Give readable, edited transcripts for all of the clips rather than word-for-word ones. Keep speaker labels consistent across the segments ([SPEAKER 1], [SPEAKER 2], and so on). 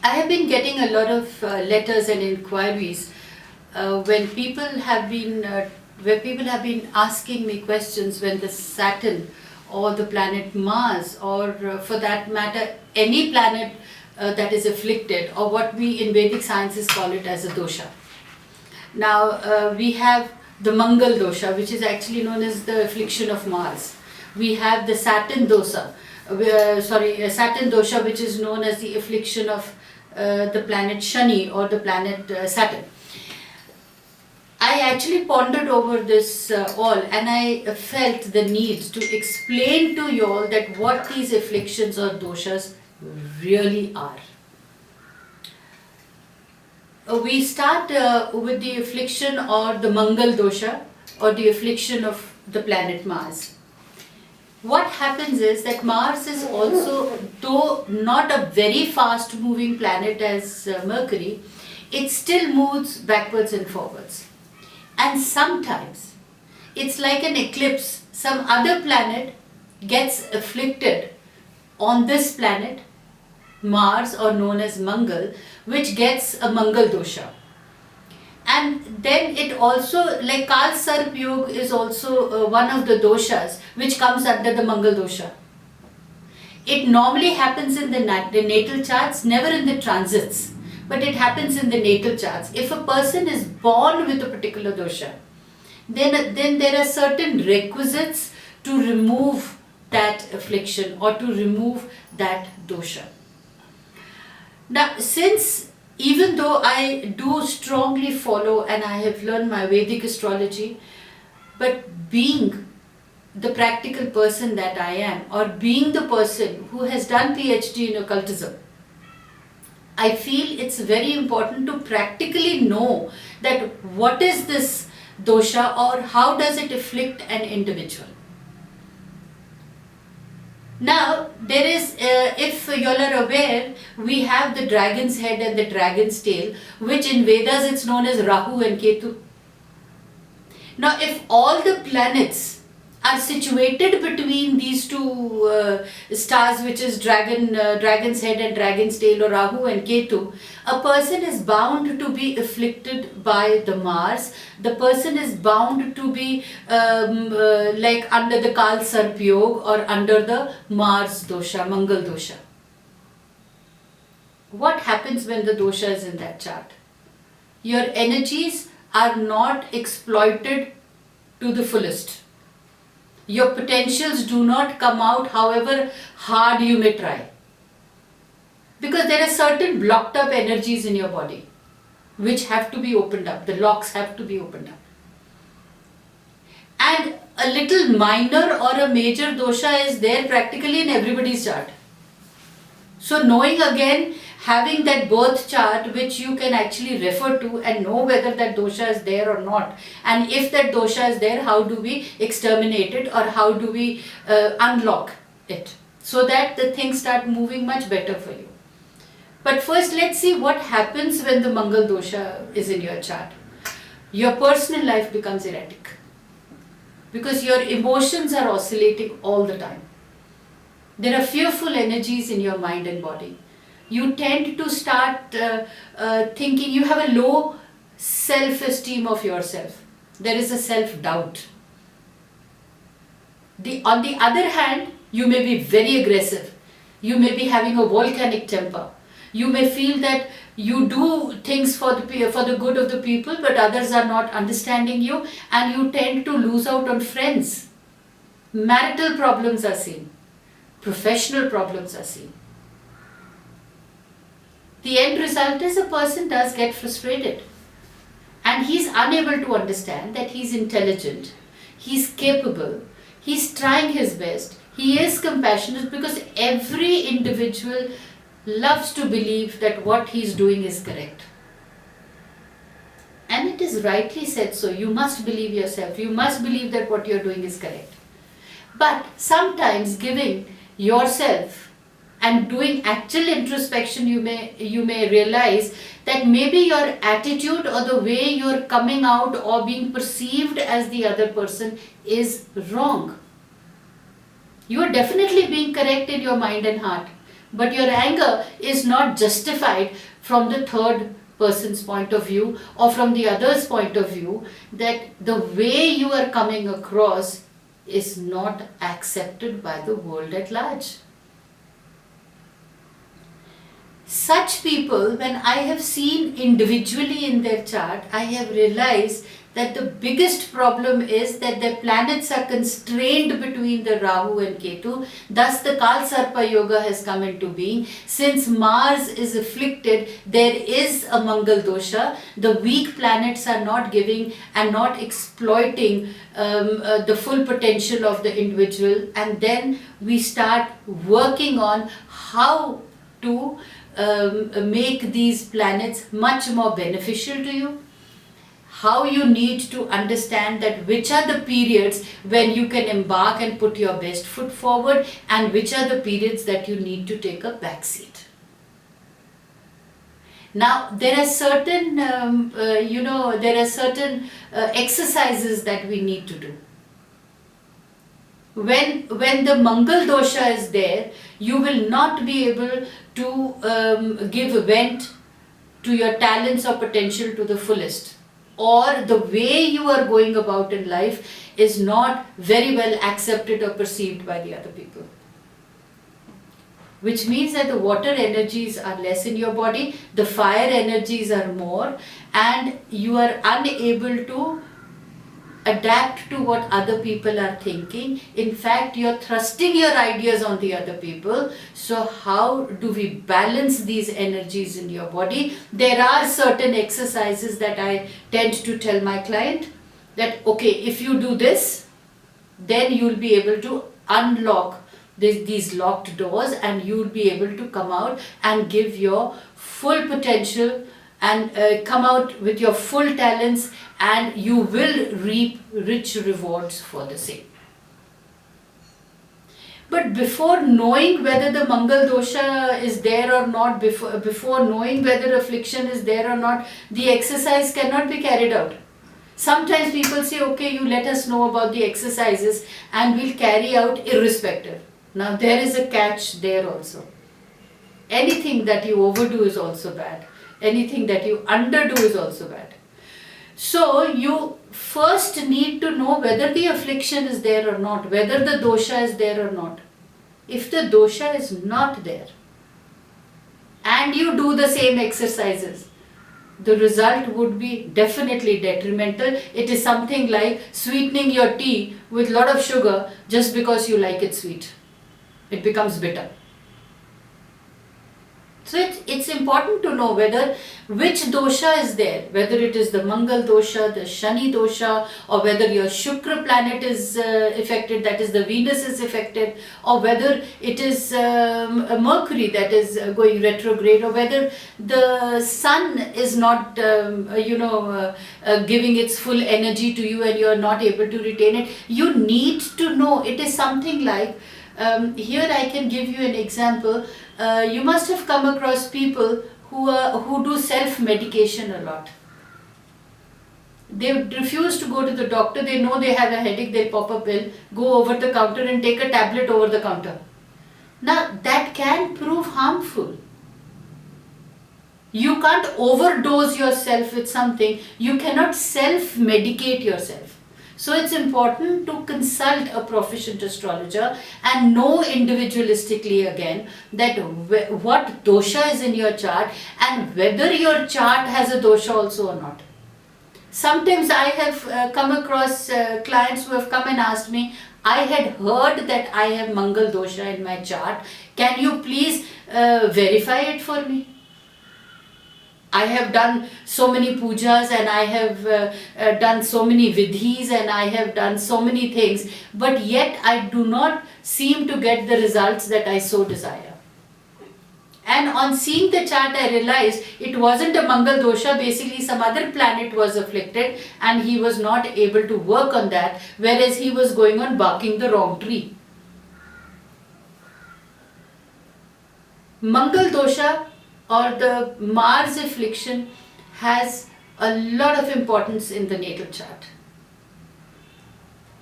[SPEAKER 1] I have been getting a lot of letters and inquiries when people have been where people have been asking me questions when the Saturn or the planet Mars, or for that matter any planet that is afflicted, or what we in Vedic sciences call it as a dosha. Now we have the Mangal dosha, which is actually known as the affliction of Mars. We have the Saturn dosha, Saturn dosha, which is known as the affliction of the planet Shani or the planet Saturn. I actually pondered over this all, and I felt the need to explain to you all that what these afflictions or doshas really are. We start with the affliction or the Mangal dosha, or the affliction of the planet Mars. What happens is that Mars is also, though not a very fast moving planet as Mercury, it still moves backwards and forwards. And sometimes it's like an eclipse. Some other planet gets afflicted on this planet, Mars, or known as Mangal, which gets a Mangal dosha. And then it also, like Kal Sarp Yog is also one of the doshas which comes under the Mangal dosha. It normally happens in the natal charts, never in the transits, but it happens in the natal charts. If a person is born with a particular dosha, then there are certain requisites to remove that affliction or to remove that dosha. Now, since even though I do strongly follow and I have learned my Vedic astrology, but being the practical person that I am, or being the person who has done PhD in occultism, I feel it's very important to practically know that what is this dosha or how does it afflict an individual. Now, there is, if you all are aware, we have the dragon's head and the dragon's tail, which in Vedas it's known as Rahu and Ketu. Now, if all the planets are situated between these two stars, which is dragon's head and dragon's tail, or Rahu and Ketu, a person is bound to be afflicted by the Mars. The person is bound to be like under the Kal Sarp Yog or under the Mars dosha, Mangal dosha. What happens when the dosha is in that chart? Your energies are not exploited to the fullest. Your potentials do not come out however hard you may try. Because there are certain blocked up energies in your body which have to be opened up. The locks have to be opened up. And a little minor or a major dosha is there practically in everybody's chart. So knowing again, having that birth chart which you can actually refer to and know whether that dosha is there or not, and if that dosha is there, how do we exterminate it or how do we unlock it so that the things start moving much better for you. But first, let's see what happens when the Mangal dosha is in your chart. Your personal life becomes erratic because your emotions are oscillating all the time. There are fearful energies in your mind and body. You tend to start thinking, you have a low self-esteem of yourself. There is a self-doubt. On the other hand, you may be very aggressive. You may be having a volcanic temper. You may feel that you do things for the good of the people, but others are not understanding you, and you tend to lose out on friends. Marital problems are seen. Professional problems are seen. The end result is a person does get frustrated, and he's unable to understand that he's intelligent, he's capable, he's trying his best, he is compassionate, because every individual loves to believe that what he's doing is correct. And it is rightly said so. You must believe yourself. You must believe that what you're doing is correct. But sometimes giving yourself and doing actual introspection, you may realize that maybe your attitude or the way you're coming out or being perceived as the other person is wrong. You are definitely being correct in your mind and heart, But your anger is not justified from the third person's point of view or from the other's point of view, that the way you are coming across is not accepted by the world at large. Such people, when I have seen individually in their chart, I have realized that the biggest problem is that their planets are constrained between the Rahu and Ketu. Thus the Kalsarpa Yoga has come into being. Since Mars is afflicted, there is a Mangal dosha. The weak planets are not giving and not exploiting the full potential of the individual. And then we start working on how to make these planets much more beneficial to you. How you need to understand that which are the periods when you can embark and put your best foot forward, and which are the periods that you need to take a back seat. Now there are certain, exercises that we need to do. When the Mangal dosha is there, you will not be able to give vent to your talents or potential to the fullest, or the way you are going about in life is not very well accepted or perceived by the other people. Which means that the water energies are less in your body, the fire energies are more, and you are unable to adapt to what other people are thinking. In fact, you're thrusting your ideas on the other people. So how do we balance these energies in your body? There are certain exercises that I tend to tell my client that, okay, if you do this, then you'll be able to unlock these locked doors, and you'll be able to come out and give your full potential and come out with your full talents, and you will reap rich rewards for the same. But before knowing whether the Mangal dosha is there or not, before knowing whether affliction is there or not, the exercise cannot be carried out. Sometimes people say, okay, you let us know about the exercises and we'll carry out irrespective. Now there is a catch there also. Anything that you overdo is also bad. Anything that you underdo is also bad. So you first need to know whether the affliction is there or not, whether the dosha is there or not. If the dosha is not there and you do the same exercises, the result would be definitely detrimental. It is something like sweetening your tea with a lot of sugar just because you like it sweet. It becomes bitter. So it's important to know which dosha is there, whether it is the Mangal dosha, the Shani dosha, or whether your Shukra planet is affected, that is the Venus is affected, or whether it is Mercury that is going retrograde, or whether the Sun is not giving its full energy to you and you are not able to retain it. You need to know. It is something like, here I can give you an example. You must have come across people who do self-medication a lot. They refuse to go to the doctor. They know they have a headache, they'll pop a pill, go over the counter and take a tablet over the counter. Now that can prove harmful. You can't overdose yourself with something. You cannot self-medicate yourself. So it's important to consult a proficient astrologer and know individualistically again that what dosha is in your chart and whether your chart has a dosha also or not. Sometimes I have come across clients who have come and asked me, I had heard that I have Mangal dosha in my chart. Can you please verify it for me? I have done so many pujas and I have done so many vidhis and I have done so many things, but yet I do not seem to get the results that I so desire. And on seeing the chart, I realized it wasn't a Mangal dosha. Basically some other planet was afflicted and he was not able to work on that, whereas he was going on barking the wrong tree. Mangal dosha or the Mars affliction has a lot of importance in the natal chart.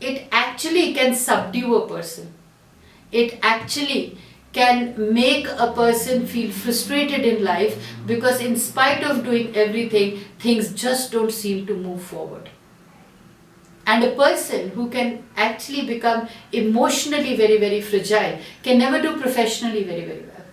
[SPEAKER 1] It actually can subdue a person. It actually can make a person feel frustrated in life, because in spite of doing everything, things just don't seem to move forward. And a person who can actually become emotionally very, very fragile can never do professionally very, very well.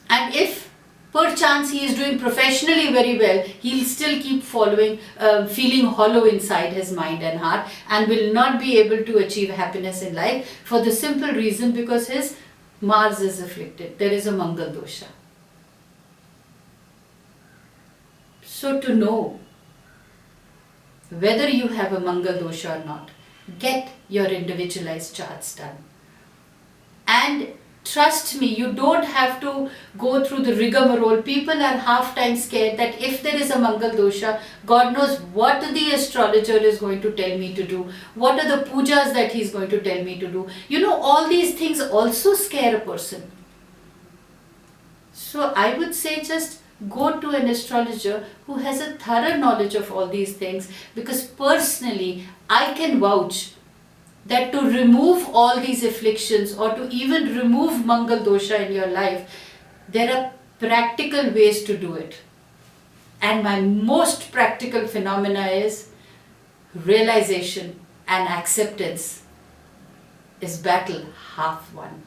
[SPEAKER 1] And if perchance he is doing professionally very well, he'll still keep feeling hollow inside his mind and heart, and will not be able to achieve happiness in life, for the simple reason because his Mars is afflicted. There is a Mangal dosha. So to know whether you have a Mangal dosha or not, get your individualized charts done. And trust me, you don't have to go through the rigmarole. People are half time scared that if there is a Mangal dosha, God knows what the astrologer is going to tell me to do, what are the pujas that he's going to tell me to do. All these things also scare a person. So I would say just go to an astrologer who has a thorough knowledge of all these things, because personally I can vouch that to remove all these afflictions, or to even remove Mangal dosha in your life, there are practical ways to do it. And my most practical phenomena is realization and acceptance is battle half won.